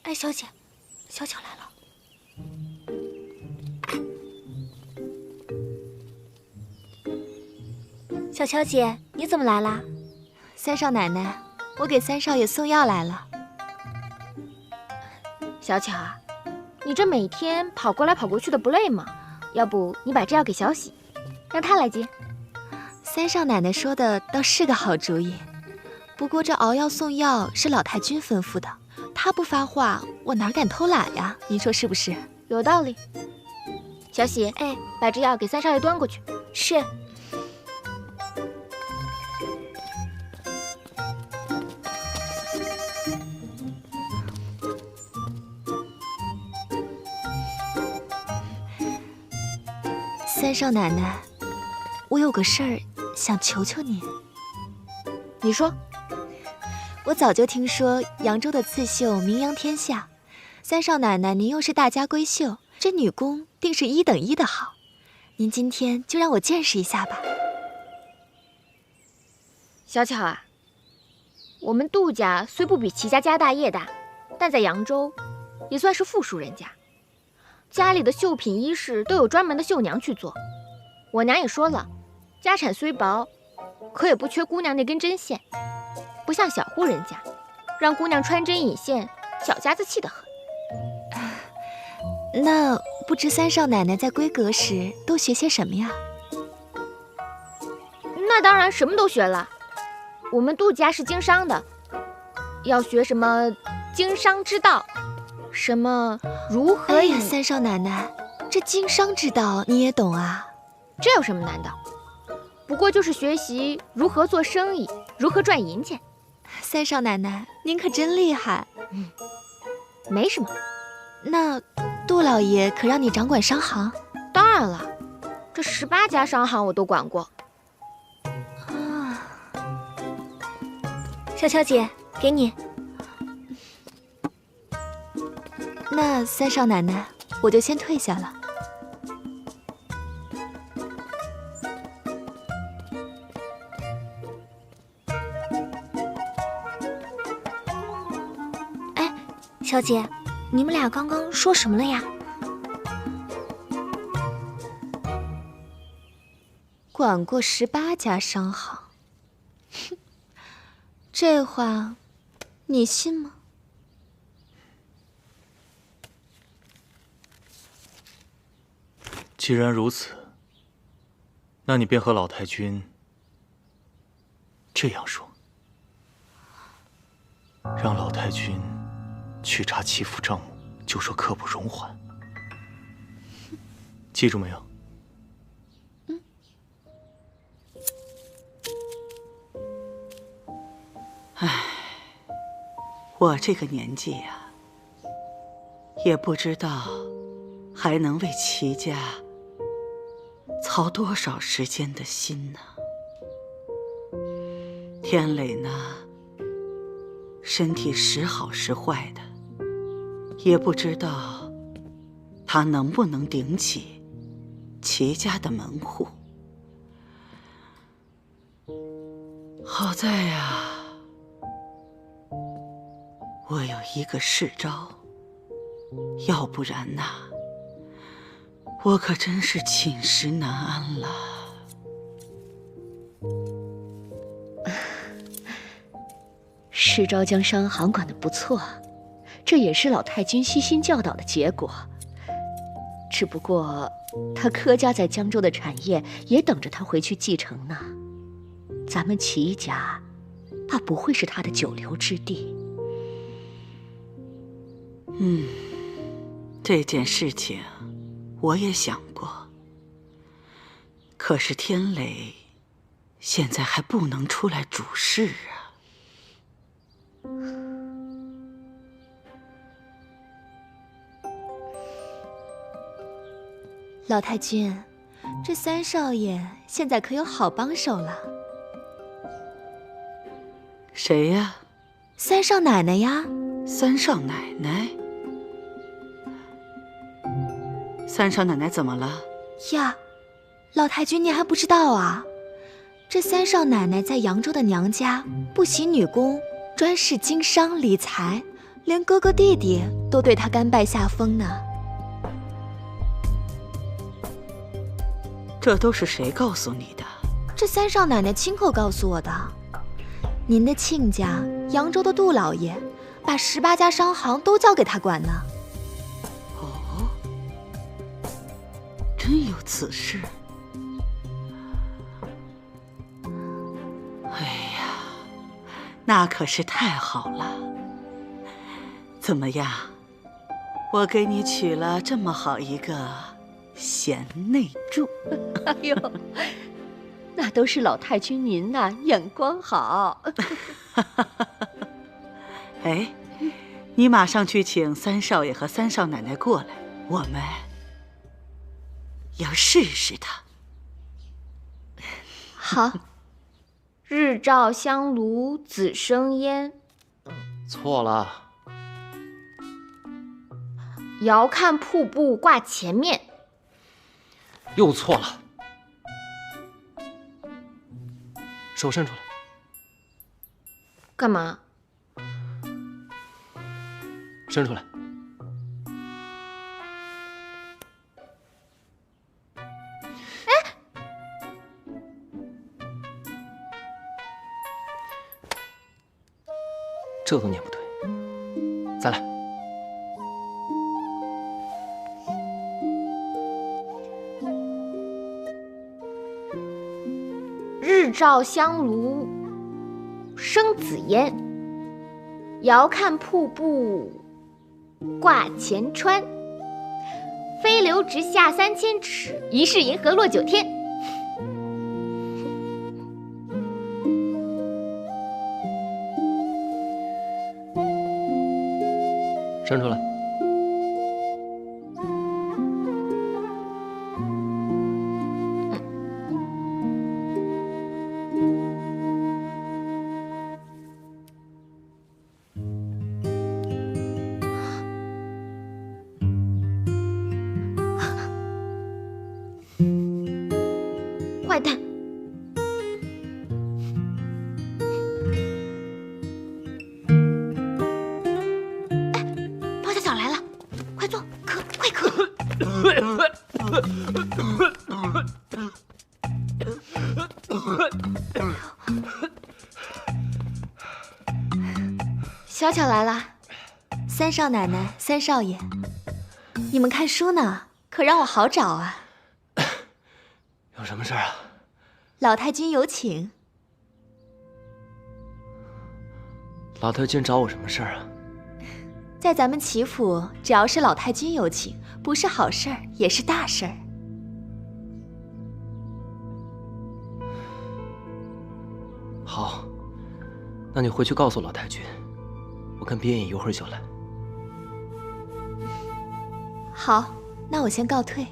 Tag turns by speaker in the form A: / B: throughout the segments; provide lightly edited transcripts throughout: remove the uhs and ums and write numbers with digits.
A: 哎，小姐，小巧来了。小乔姐，你怎么来啦？
B: 三少奶奶，我给三少爷送药来了。
C: 小巧啊，你这每天跑过来跑过去的不累吗？要不你把这药给小喜，让他来接。
B: 三少奶奶说的倒是个好主意，不过这熬药送药是老太君吩咐的，她不发话，我哪敢偷懒呀？您说是不是？
C: 有道理。小喜，
A: 哎，
C: 把这药给三少爷端过去。
A: 是。
B: 三少奶奶，我有个事儿想求求您。
C: 你说。
B: 我早就听说扬州的刺绣名扬天下，三少奶奶您又是大家闺秀，这女工定是一等一的好。您今天就让我见识一下吧。
C: 小巧啊，我们杜家虽不比齐家家大业大，但在扬州也算是富庶人家，家里的绣品衣饰都有专门的绣娘去做。我娘也说了，家产虽薄，可也不缺姑娘那根针线，不像小户人家，让姑娘穿针引线，小家子气得很。
B: 那不知三少奶奶在闺阁时都学些什么呀？
C: 那当然什么都学了。我们杜家是经商的，要学什么经商之道，什么如何
B: 哎呀，三少奶奶，这经商之道你也懂啊？
C: 这有什么难的？不过就是学习如何做生意，如何赚银钱。
B: 三少奶奶，您可真厉害。
C: 没什么。
B: 那杜老爷可让你掌管商行？
C: 当然了，这18家商行我都管过。
B: 啊，
A: 小乔姐，给你。
B: 那三少奶奶，我就先退下了。
A: 哎，小姐，你们俩刚刚说什么了呀？
B: 管过18家商行，哼，这话你信吗？
D: 既然如此，那你便和老太君这样说，让老太君去查齐府账目，就说刻不容缓。记住没有？
E: 唉，我这个年纪呀，也不知道还能为齐家操多少时间的心呢。天磊呢，身体时好时坏的，也不知道他能不能顶起齐家的门户。好在呀，我有一个世招，要不然呐，我可真是寝食难安了。
F: 世昭将商行管得不错，这也是老太君悉心教导的结果。只不过他柯家在江州的产业也等着他回去继承呢。咱们齐家怕不会是他的久留之地。
E: 这件事情我也想过，可是天磊现在还不能出来主事啊。
B: 老太君，这三少爷现在可有好帮手了。
E: 谁呀？
B: 三少奶奶呀。
E: 三少奶奶？三少奶奶怎么了？
B: 呀，老太君您还不知道啊？这三少奶奶在扬州的娘家不喜女工，专事经商理财，连哥哥弟弟都对他甘拜下风呢。
E: 这都是谁告诉你的？
B: 这三少奶奶亲口告诉我的。您的亲家扬州的杜老爷，把18家商行都交给他管呢。
E: 哦，真有此事。哎呀，那可是太好了。怎么样，我给你娶了这么好一个贤内助。
F: 哎呦，那都是老太君您呐，眼光好。
E: 哎，你马上去请三少爷和三少奶奶过来，我们要试试他。
B: 好。
C: 日照香炉子生烟，
D: 错了。
C: 遥看瀑布挂前面，
G: 又错了。手伸出来。
C: 干嘛？
G: 伸出来。这都念不对，再来。
C: 日照香炉生紫烟，遥看瀑布挂前川。飞流直下3000尺，疑是银河落9天。
G: 伸出来。
C: 坏蛋！
B: 包小小来了，快坐，渴，快渴！
C: 小巧来了，
B: 三少奶奶、三少爷，你们看书呢，可让我好找啊！
G: 有什么事啊？
B: 老太君有请。
G: 老太君找我什么事啊？
B: 在咱们齐府，只要是老太君有请，不是好事儿也是大事儿。
G: 好，那你回去告诉老太君，我跟边野一会儿就来。
B: 好，那我先告退。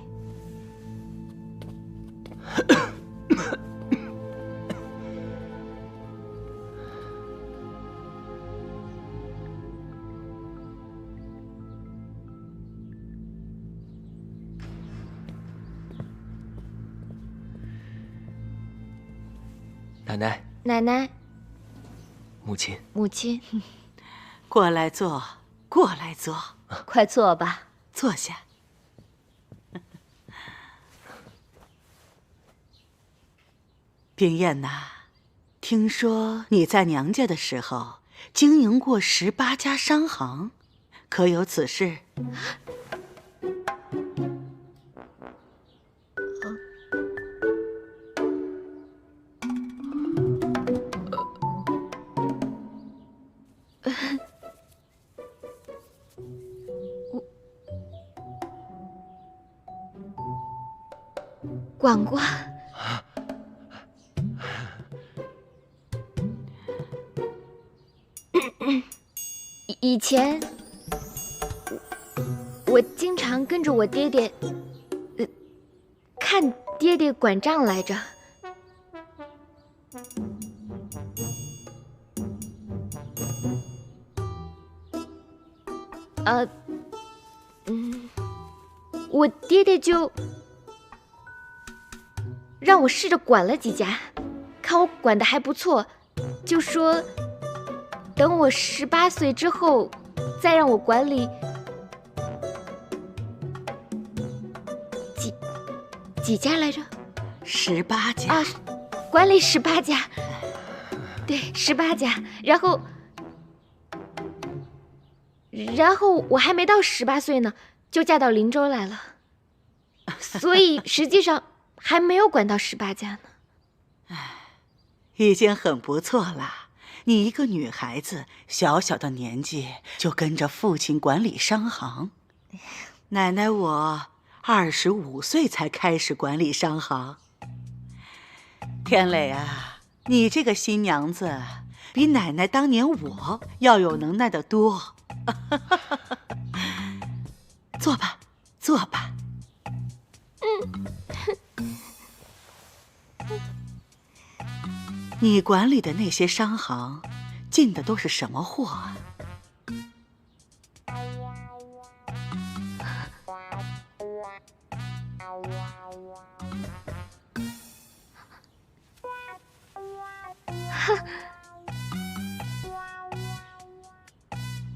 G: 奶奶，
C: 奶奶，
G: 母亲，
C: 母亲，
E: 过来坐，过来坐，
F: 快坐吧。
E: 坐下。冰燕呐，听说你在娘家的时候经营过18家商行，可有此事？
C: 管瓜。以前，我经常跟着我爹爹，看爹爹管账来着。我爹爹就让我试着管了几家，看我管得还不错，就说等我18岁之后再让我管理几家来着
E: ？18家
C: 啊，管理18家，对，18家。然后我还没到18岁呢，就嫁到林州来了，所以实际上还没有管到18家呢。
E: 已经很不错了。你一个女孩子，小小的年纪就跟着父亲管理商行。奶奶我25岁才开始管理商行。天磊啊，你这个新娘子比奶奶当年我要有能耐得多。坐吧，坐吧。你管理的那些商行，进的都是什么货啊？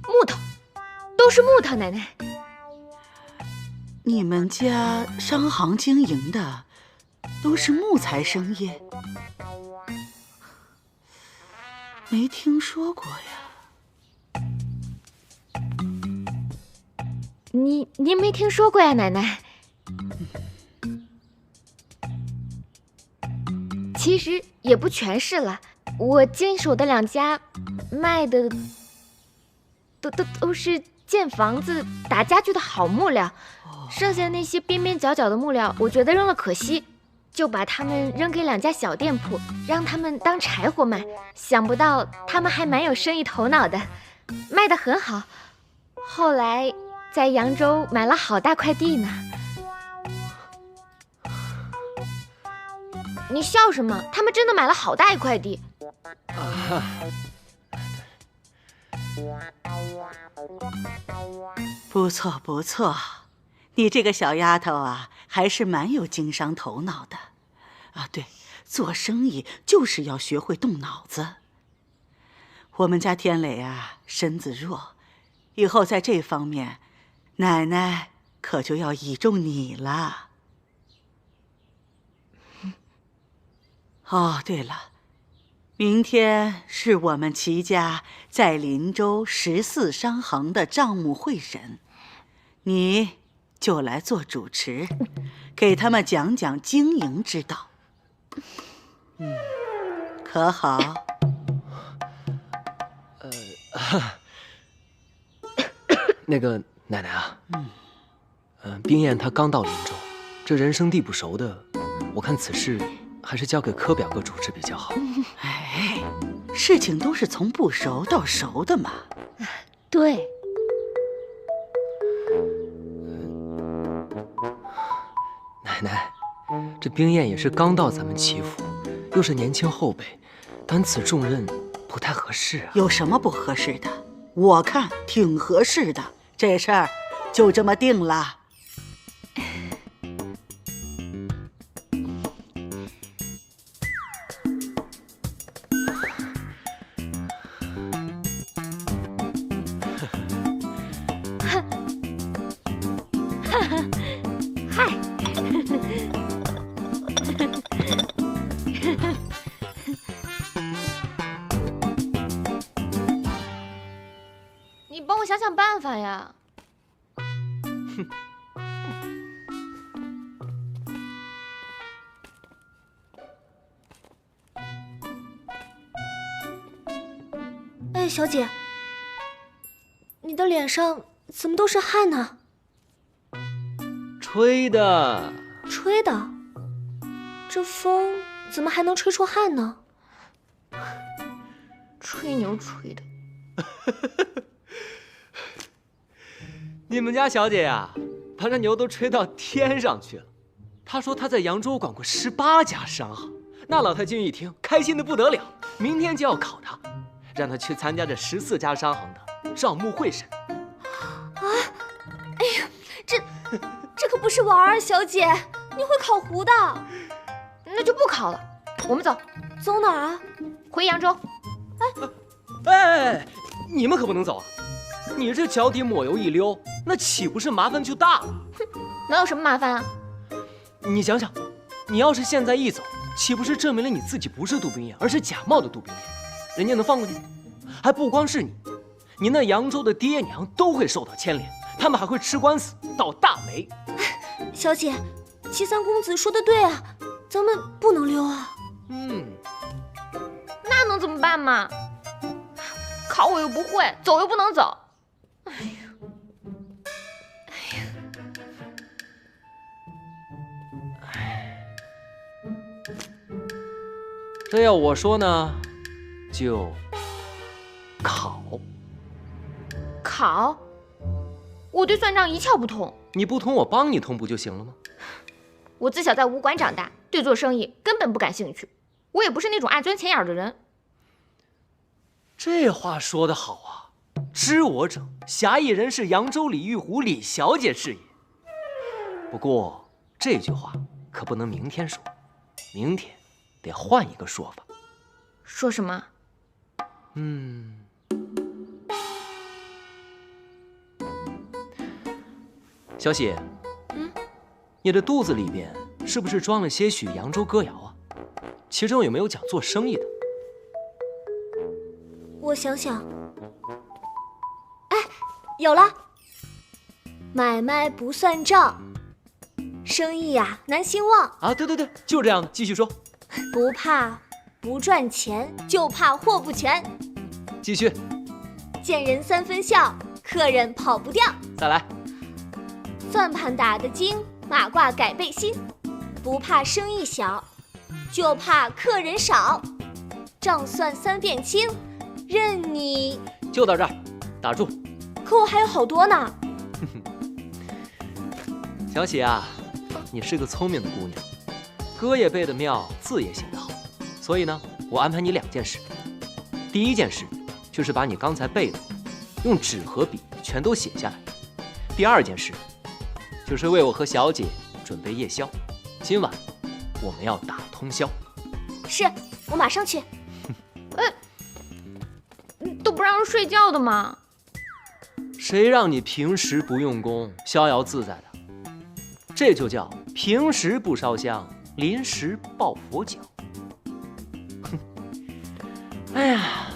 C: 木头，都是木头，奶奶。
E: 你们家商行经营的都是木材生意？没听说过呀。
C: 您没听说过呀，奶奶？其实也不全是了，我经手的2家卖的都是建房子、打家具的好木料，剩下那些边边角角的木料，我觉得扔了可惜，就把它们扔给2家小店铺，让他们当柴火卖。想不到他们还蛮有生意头脑的，卖得很好。后来在扬州买了好大块地呢。你笑什么？他们真的买了好大一块地。
E: 不错不错，你这个小丫头啊，还是蛮有经商头脑的。啊，对，做生意就是要学会动脑子。我们家天磊啊，身子弱，以后在这方面，奶奶可就要倚重你了。哦，对了，明天是我们齐家在林州14商行的账目会审，你就来做主持，给他们讲讲经营之道。可好？
G: 那个奶奶啊，冰燕她刚到林州，这人生地不熟的，我看此事还是交给柯表哥主持比较好。
E: 哎，事情都是从不熟到熟的嘛。
F: 对，
G: 奶奶，这冰燕也是刚到咱们齐府，又是年轻后辈，担此重任不太合适啊。
E: 有什么不合适的？我看挺合适的，这事儿就这么定了。
C: 嗨，你帮我想想办法呀！
A: 哎，小姐，你的脸上怎么都是汗呢？
G: 吹的。
A: 吹的？这风怎么还能吹出汗呢？
C: 吹牛吹的。
G: 你们家小姐呀，把这牛都吹到天上去了。她说她在扬州管过18家商行，那老太君一听，开心的不得了，明天就要考她，让她去参加这14家商行的账目会审。
A: 啊！哎呀，这可不是玩儿，小姐，你会烤糊的。
C: 那就不考了，我们走。
A: 走哪儿啊？
C: 回扬州。
G: 哎，你们可不能走啊！你这脚底抹油一溜，那岂不是麻烦就大了？
C: 能有什么麻烦啊？
G: 你想想，你要是现在一走，岂不是证明了你自己不是杜冰雁，而是假冒的杜冰雁？人家能放过你？还不光是你，你那扬州的爹娘都会受到牵连，他们还会吃官司，倒大霉。
A: 小姐，齐三公子说的对啊，咱们不能溜啊。
C: 那能怎么办嘛？考我又不会，走又不能走。
G: 这要我说呢，就考。
C: 考？我对算账一窍不通。
G: 你不通，我帮你通不就行了吗？
C: 我自小在武馆长大，对做生意根本不感兴趣。我也不是那种爱钻钱眼的人。
G: 这话说得好啊！知我者，侠义人士扬州李玉湖李小姐是也。不过这句话可不能明天说，明天得换一个说法。
C: 说什么？
G: 小喜，你的肚子里边是不是装了些许扬州歌谣啊？其中有没有讲做生意的？
A: 我想想，哎，有了。买卖不算账，生意呀难兴旺。
G: 啊，对对对，就这样的，继续说。
A: 不怕不赚钱，就怕货不全。
G: 继续。
A: 见人三分笑，客人跑不掉。
G: 再来。
A: 算盘打得精，马褂改背新。不怕生意小，就怕客人少。账算三遍清，任你。
G: 就到这儿，打住。
A: 可我还有好多呢。
G: 小喜啊，你是个聪明的姑娘，歌也背得妙，字也写得好，所以呢，我安排你2件事。第一件事就是把你刚才背的用纸和笔全都写下来。第2件事就是为我和小姐准备夜宵，今晚我们要打通宵。
A: 是，我马上去。
C: 都不让人睡觉的吗？
G: 谁让你平时不用功，逍遥自在的？这就叫平时不烧香，临时抱佛脚。哼，哎呀，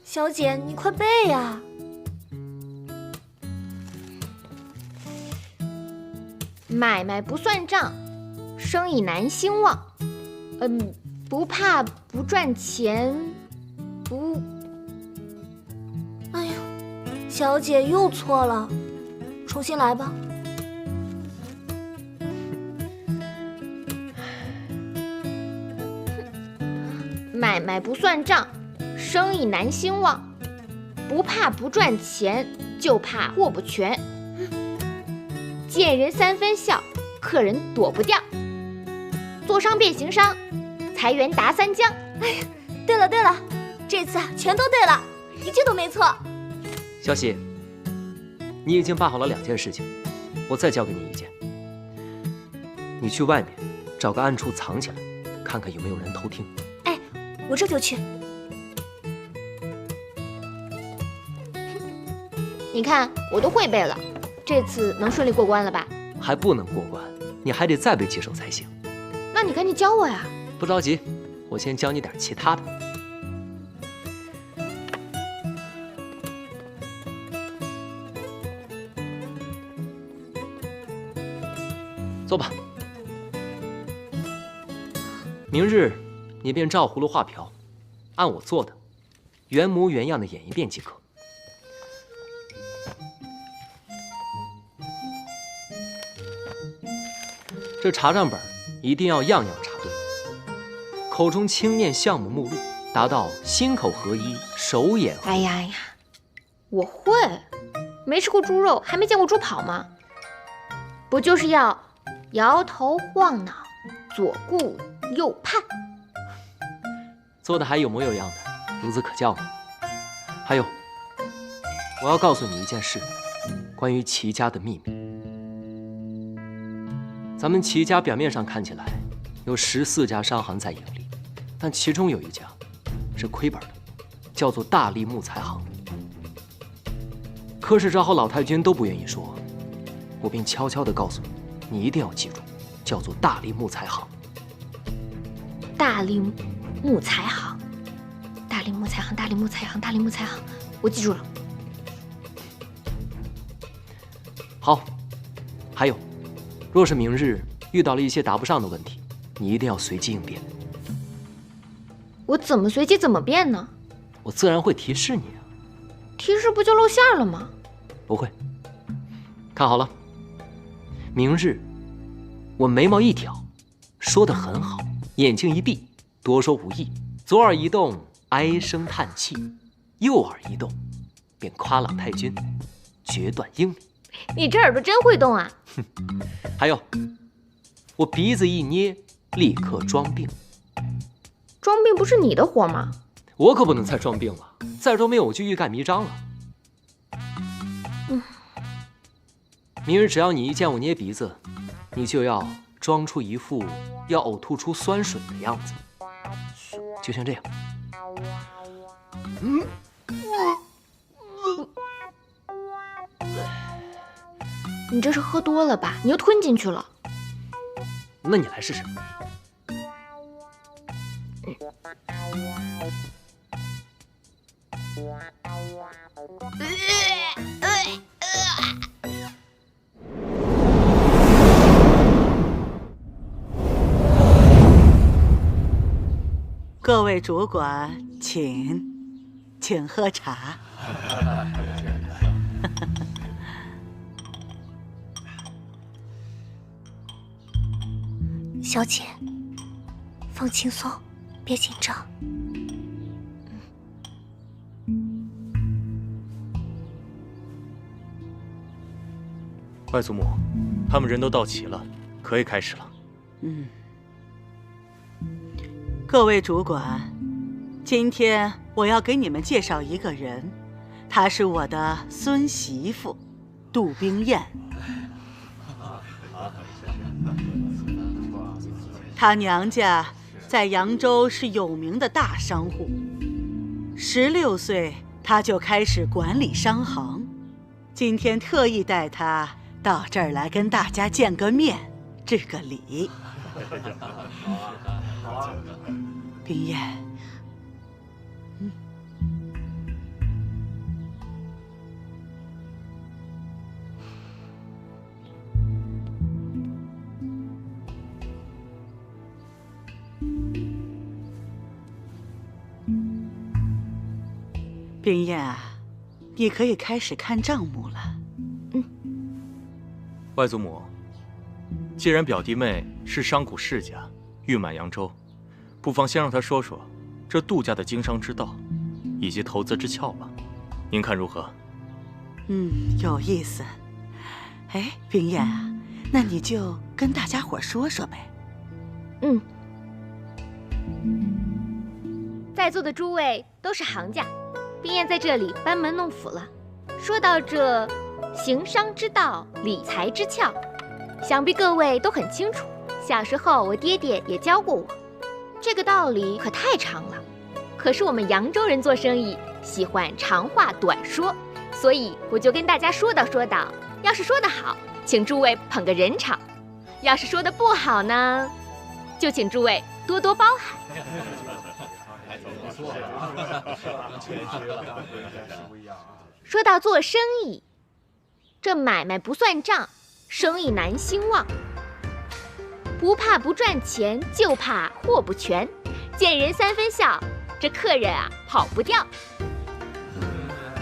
A: 小姐，你快背呀！
C: 买卖不算账，生意难兴旺。不怕不赚钱，不……
A: 哎呀，小姐又错了，重新来吧。
C: 买卖不算账，生意难兴旺。不怕不赚钱，就怕货不全。见人三分笑，客人躲不掉。做商变行商，财源达三江。
A: 哎呀，对了对了，这次全都对了，一句都没错。
G: 小喜，你已经办好了2件事情，我再交给你1件。你去外面找个暗处藏起来，看看有没有人偷听。
A: 哎，我这就去。
C: 你看，我都会背了，这次能顺利过关了吧？
G: 还不能过关，你还得再背几首才行。
C: 那你赶紧教我呀！
G: 不着急，我先教你点其他的。坐吧。明日你便照葫芦画瓢，按我做的，原模原样的演一遍即可。这查账本一定要样样查对，口中轻念项目目录，达到心口合一，手眼合一。
C: 哎呀呀，我会，没吃过猪肉，还没见过猪跑吗？不就是要摇头晃脑，左顾右盼？
G: 做的还有模有样的，孺子可教吗？还有，我要告诉你一件事，关于齐家的秘密。咱们齐家表面上看起来有14家商行在盈利，但其中有一家是亏本的，叫做大力木材行。柯世昭和老太君都不愿意说，我便悄悄地告诉你，你一定要记住，叫做大力木材行。
C: 大力木材行，大力木材行，大力木材行，大力木材行，我记住了。
G: 好，还有，若是明日遇到了一些答不上的问题，你一定要随机应变。
C: 我怎么随机怎么变呢？
G: 我自然会提示你啊。
C: 提示不就露馅了吗？
G: 不会。看好了，明日我眉毛一挑，说得很好，眼睛一闭，多说无益，左耳一动，唉声叹气，右耳一动，便夸老太君决断英明。
C: 你这耳朵真会动啊！
G: 还有，我鼻子一捏，立刻装病。
C: 装病不是你的活吗？
G: 我可不能再装病了，再装病我就欲盖弥彰了。明日只要你一见我捏鼻子，你就要装出一副要呕吐出酸水的样子，就像这样。
C: 你这是喝多了吧？你又吞进去了。
G: 那你来试试。
E: 各位主管，请喝茶。
A: 小姐，放轻松，别紧张。
D: 外祖母，他们人都到齐了，可以开始了。
E: 各位主管，今天我要给你们介绍一个人，她是我的孙媳妇，杜冰燕。她娘家在扬州是有名的大商户，16岁她就开始管理商行。今天特意带她到这儿来跟大家见个面，致个礼。冰燕，冰燕啊，你可以开始看账目了。
D: 外祖母，既然表弟妹是商贾世家，誉满扬州，不妨先让她说说这杜家的经商之道，以及投资之窍吧。您看如何？
E: 有意思。哎，冰燕啊，那你就跟大家伙说说呗。
C: 在座的诸位都是行家，冰燕在这里班门弄斧了。说到这行商之道、理财之窍，想必各位都很清楚。小时候我爹爹也教过我，这个道理可太长了。可是我们扬州人做生意喜欢长话短说，所以我就跟大家说道。要是说得好，请诸位捧个人场；要是说得不好呢，就请诸位多多包涵。说到做生意，这买卖不算账，生意难兴旺。不怕不赚钱，就怕货不全。见人3分笑，这客人啊跑不掉。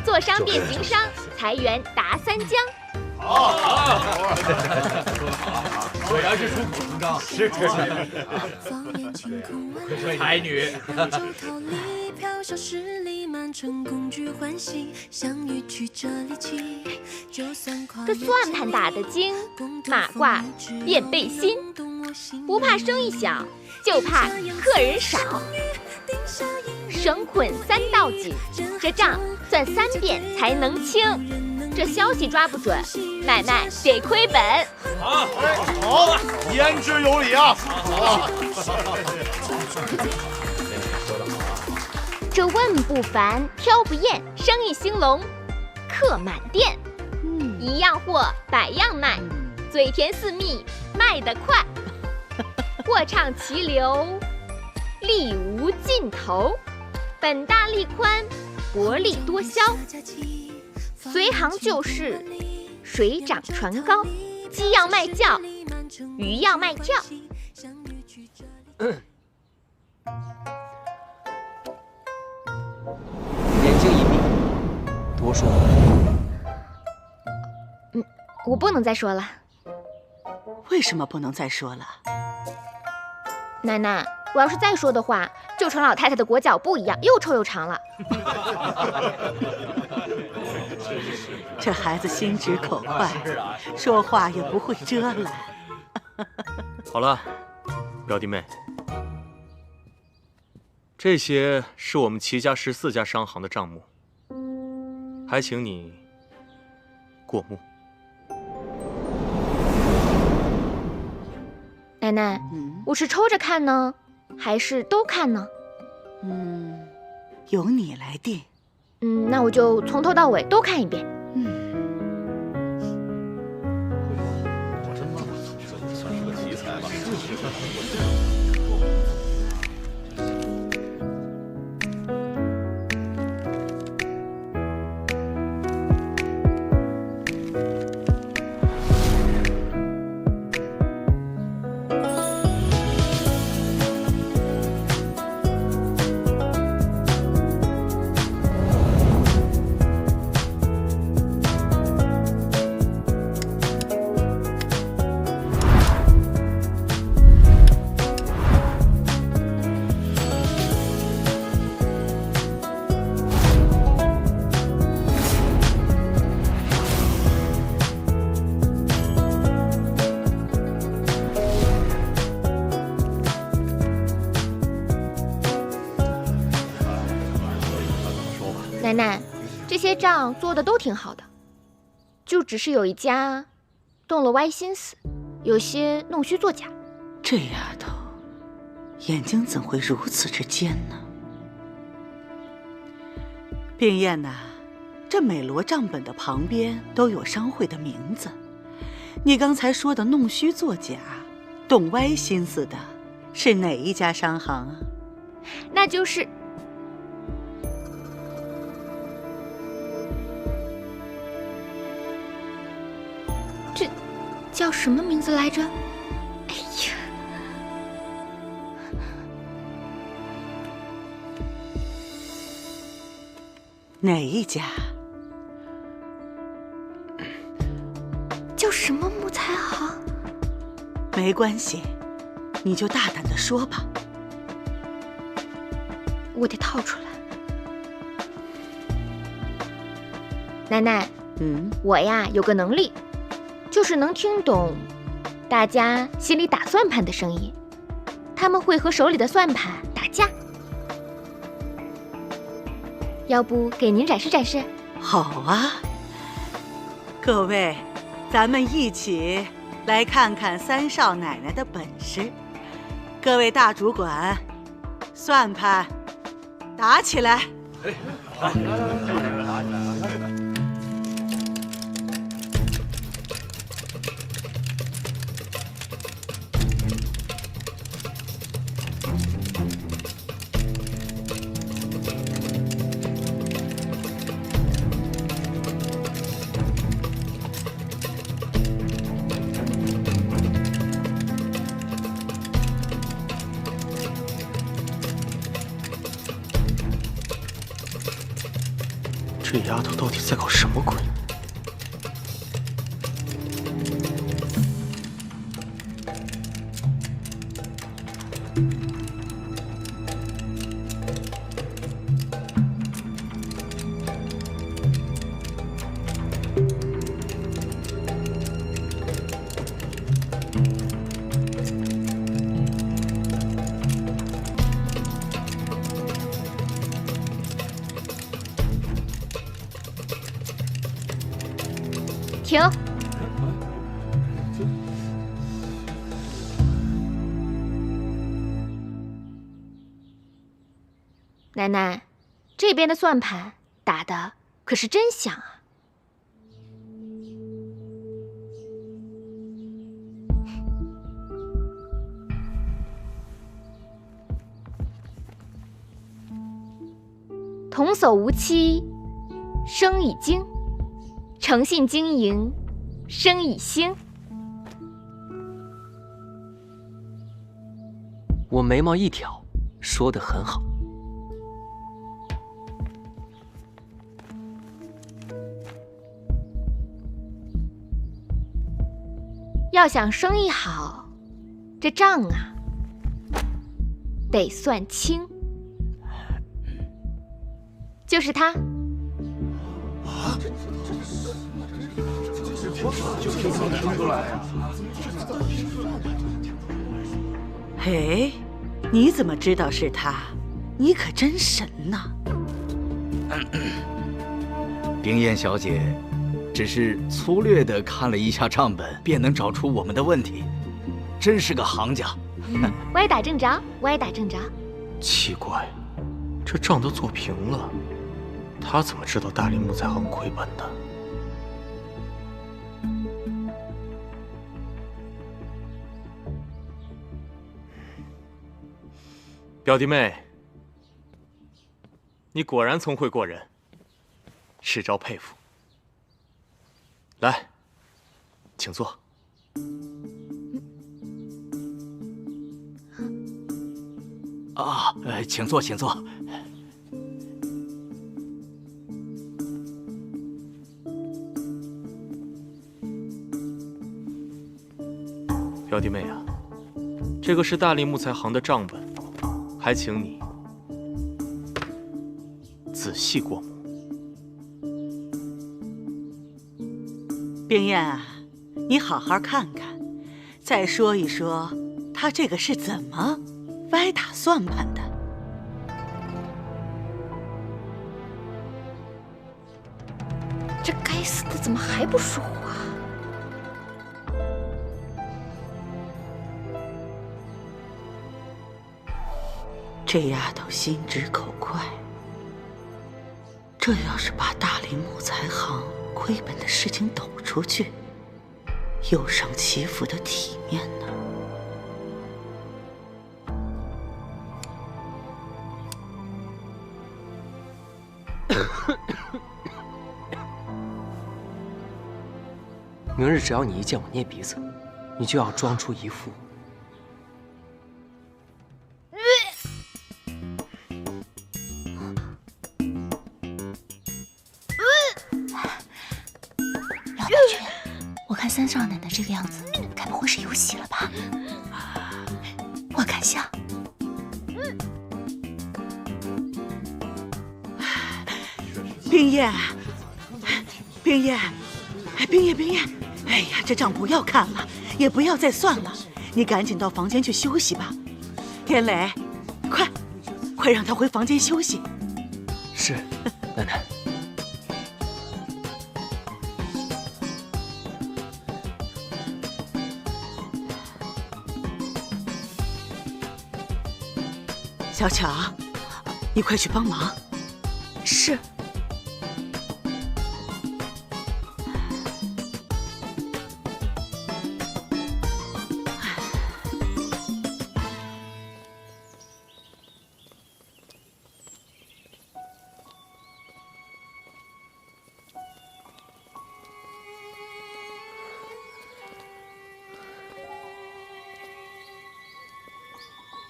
C: 做商变行商，财源达3江。
H: 果然是出口成章，是才女。
C: 这算盘打得精，马褂变背心。不怕生意小，就怕客人少。绳捆3道紧，这账算3遍才能清。这消息抓不准，买卖得亏本。
H: 好，好，言之有理啊！好。
C: 这问不烦，挑不厌，生意兴隆，客满店。一样货百样卖，嘴甜似蜜，卖得快。货畅其流，利无尽头。本大利宽，薄利多销。随行就市，水涨船高。鸡要卖叫，鱼要卖跳。
G: 眼睛一闭，多说话。
C: 我不能再说了。
E: 为什么不能再说了？
C: 奶奶，我要是再说的话，就成老太太的裹脚布一样，又臭又长了。
E: 这孩子心直口快，说话也不会遮拦。
D: 好了，表弟妹，这些是我们齐家14家商行的账目，还请你过目。
C: 奶奶，我是抽着看呢，还是都看呢？
E: 由你来定。
C: 那我就从头到尾都看一遍。奶奶，这些账做的都挺好的，就只是有一家动了歪心思，有些弄虚作假。
E: 这丫头眼睛怎会如此之尖呢？冰燕呐，这美罗账本的旁边都有商会的名字，你刚才说的弄虚作假、动歪心思的，是哪一家商行啊？
C: 那就是这叫什么名字来着？哎呀，
E: 哪一家？
C: 叫什么木材行？
E: 没关系，你就大胆地说吧。
C: 我得套出来。奶奶，我呀有个能力，就是能听懂大家心里打算盘的声音，他们会和手里的算盘打架。要不给您展示展示？
E: 好啊，各位，咱们一起来看看三少奶奶的本事。各位大主管，算盘打起来！
D: 这丫头到底在搞什么鬼？
C: 停！奶奶，这边的算盘打的可是真响啊！童叟无欺，生以精；诚信经营，生以兴。
G: 我眉毛一挑，说得很好。
C: 要想生意好，这账啊得算清。就是他。
E: 嘿，你怎么知道是他？你可真神呐！
I: 冰燕小姐，只是粗略地看了一下账本，便能找出我们的问题，真是个行家。
C: 歪打正着，歪打正着。
D: 奇怪，这账都做平了，他怎么知道大林木材行亏本的？表弟妹，你果然聪慧过人，世昭佩服。来，请坐。
I: 啊，请坐，请坐。
D: 表弟妹啊，这个是大林木材行的账本，还请你仔细过目。
E: 冰燕啊，你好好看看，再说一说，他这个是怎么歪打算盘的？
C: 这该死的怎么还不说话？
E: 这丫头心直口快，这要是把大林木材行亏本的事情抖出去，又伤齐府的体面呢。
G: 明日只要你一见我捏鼻子，你就要装出一副
B: 老太君，我看三少奶奶这个样子，该不会是有喜了吧？我看像。
E: 冰燕，冰燕，冰燕，冰燕，哎呀，这账不要看了，也不要再算了，你赶紧到房间去休息吧。天磊，快让他回房间休息。
G: 是，奶奶。
E: 小巧，你快去帮忙。
B: 是。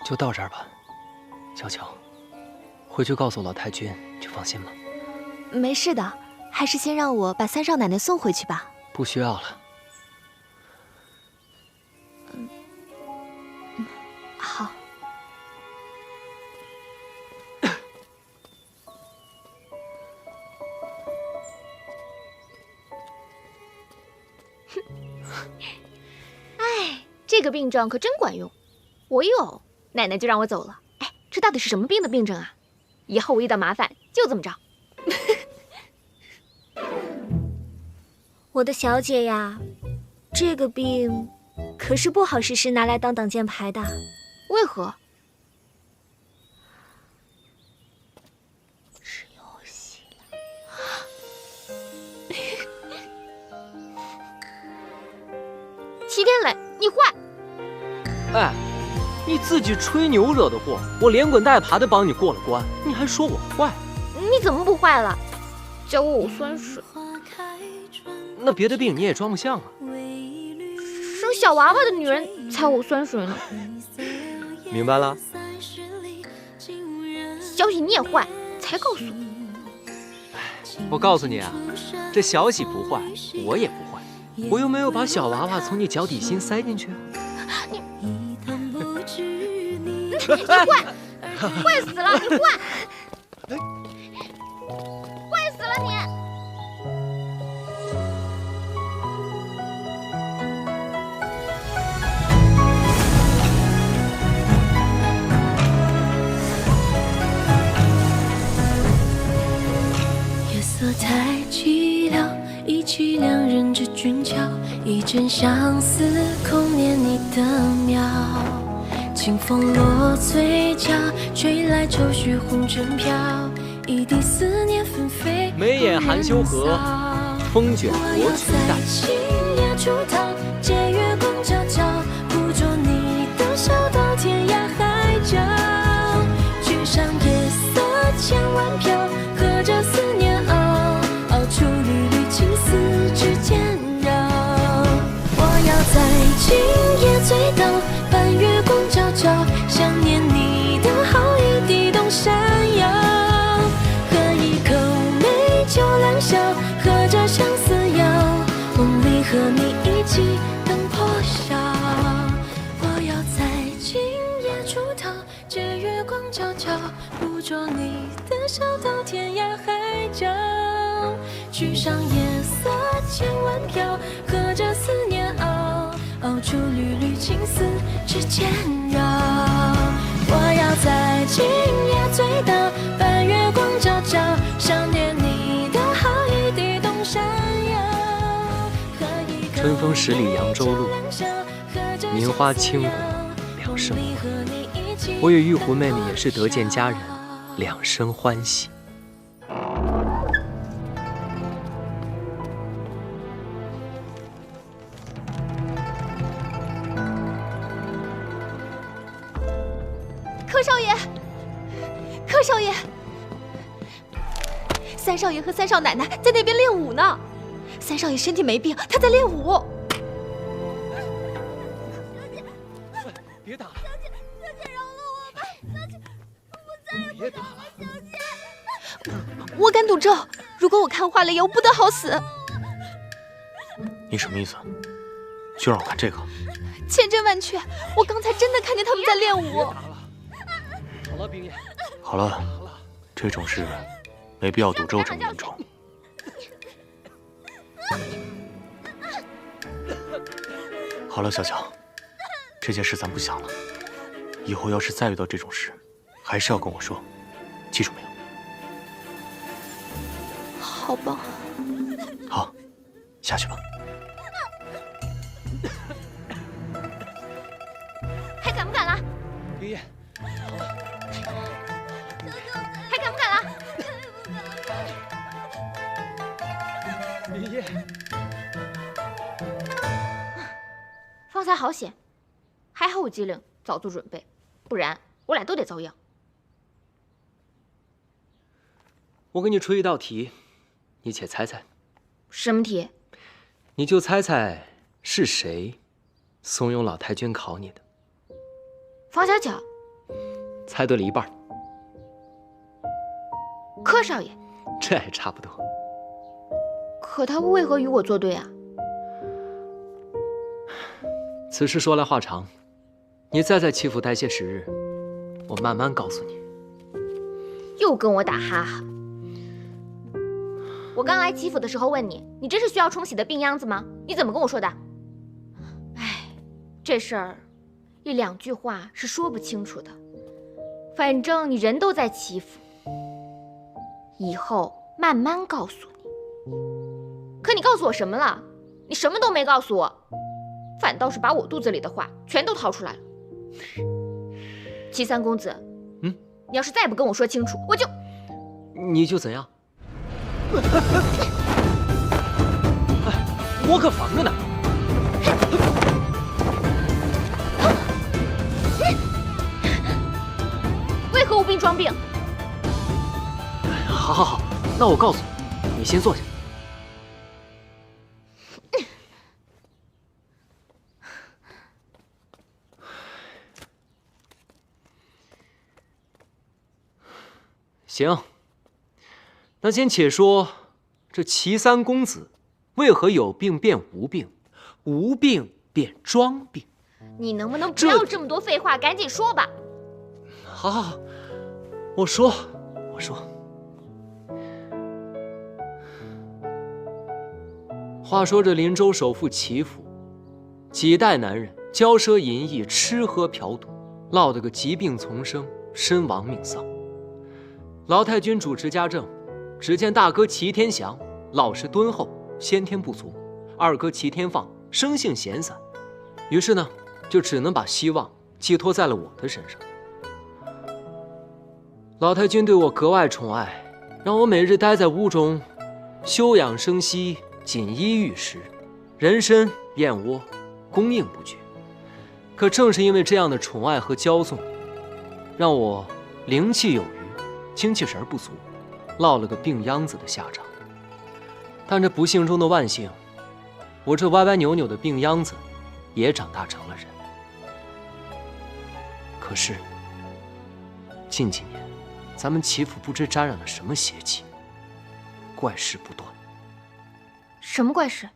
G: 就到这儿吧，小巧，回去告诉老太君就放心了。
B: 没事的，还是先让我把三少奶奶送回去吧。
G: 不需要了。
B: 好。
C: 哎，这个病症可真管用，我有。奶奶就让我走了。哎，这到底是什么病的病症啊？以后我遇到麻烦就这么着。
A: 我的小姐呀，这个病可是不好时时拿来当挡箭牌的。
C: 为何？
B: 是游戏
C: 齐天磊，你坏！
G: 哎，你自己吹牛惹的祸，我连滚带爬的帮你过了关，你还说我坏？
C: 你怎么不坏了？教我偶酸水。
G: 那别的病你也装不像啊。
C: 生小娃娃的女人才偶酸水呢。
G: 明白了。
C: 小喜你也坏，才告诉我。
G: 我告诉你啊，这小喜不坏，我也不坏。我又没有把小娃娃从你脚底心塞进去啊。
C: 你坏，坏死了！你坏，坏死了你！
J: 夜色太寂寥，忆起两人之俊俏，一阵相思空念你的妙。清风落嘴角，吹来愁绪红尘飘，一地思念纷飞。
G: 眉眼含羞荷，风卷罗裙带。
J: 青叶出逃，借月光皎皎，捕捉你的笑到天涯海角。举上夜色千万飘，和着思念熬出缕缕青丝指尖绕。我要在今夜醉倒，半月光皎皎，想念你的好意地动山摇。喝一口美酒良宵，和着相思谣，梦里和你一起等破晓。我要在今夜出逃，借月光皎皎，捕捉你的笑到天涯海角。举上夜色千万飘，和着思念熬出缕缕青丝指尖绕。我要在今夜醉倒，半月光皎皎，想念你的好意地动山摇。
G: 春风十里扬州路，名花倾国两生欢。我与玉壶妹妹也是得见佳人，两生欢喜。
B: 柯少爷，柯少爷，三少爷和三少奶奶在那边练武呢。三少爷身体没病，他在练武。
G: 别打了，
A: 小姐饶了我吧，小姐，我再也不打了，小姐。
B: 我敢赌咒，如果我看坏了，由不得好死。
D: 你什么意思？就让我看这个？
B: 千真万确，我刚才真的看见他们在练武。
G: 好了，冰叶。
D: 好了，这种事没必要赌咒这么严重。好了，小乔，这件事咱不想了。以后要是再遇到这种事，还是要跟我说，记住没有？
B: 好吧。
D: 好，下去吧。
C: 还敢不敢了？
G: 冰叶，好了。
C: 还敢不敢了？
G: 冰叶，
C: 方才好险，还好我机灵，早做准备，不然我俩都得遭殃。
G: 我给你出一道题，你且猜猜。
C: 什么题？
G: 你就猜猜是谁怂恿老太君考你的。
C: 方小巧，
G: 猜对了一半。
C: 柯少爷，
G: 这还差不多。
C: 可他为何与我作对啊？
G: 此事说来话长，你再在齐府待些时日，我慢慢告诉你。
C: 又跟我打哈哈。我刚来齐府的时候问你，你这是需要冲洗的病秧子吗？你怎么跟我说的？哎，这事儿一两句话是说不清楚的。反正你人都在齐府，以后慢慢告诉你。可你告诉我什么了？你什么都没告诉我，反倒是把我肚子里的话全都掏出来了。齐三公子，你要是再不跟我说清楚，我就……
G: 你就怎样？我可防着呢。
C: 为何无病装病？
G: 好，那我告诉你，你先坐下。行，那先且说这齐三公子为何有病变无病，无病变装病？
C: 你能不能不要这么多废话，赶紧说吧。
G: 好，我说。话说这林州首富齐府，几代男人骄奢淫逸，吃喝嫖赌，落得个疾病丛生，身亡命丧。老太君主持家政，只见大哥齐天祥老实敦厚，先天不足；二哥齐天放生性闲散，于是呢，就只能把希望寄托在了我的身上。老太君对我格外宠爱，让我每日待在屋中，休养生息，锦衣玉食，人参燕窝供应不绝。可正是因为这样的宠爱和骄纵，让我灵气有余，精气神不足，落了个病秧子的下场。但这不幸中的万幸，我这歪歪扭扭的病秧子也长大成了人。可是近几年，咱们齐府不知沾染了什么邪气，怪事不断。
C: 什么怪事？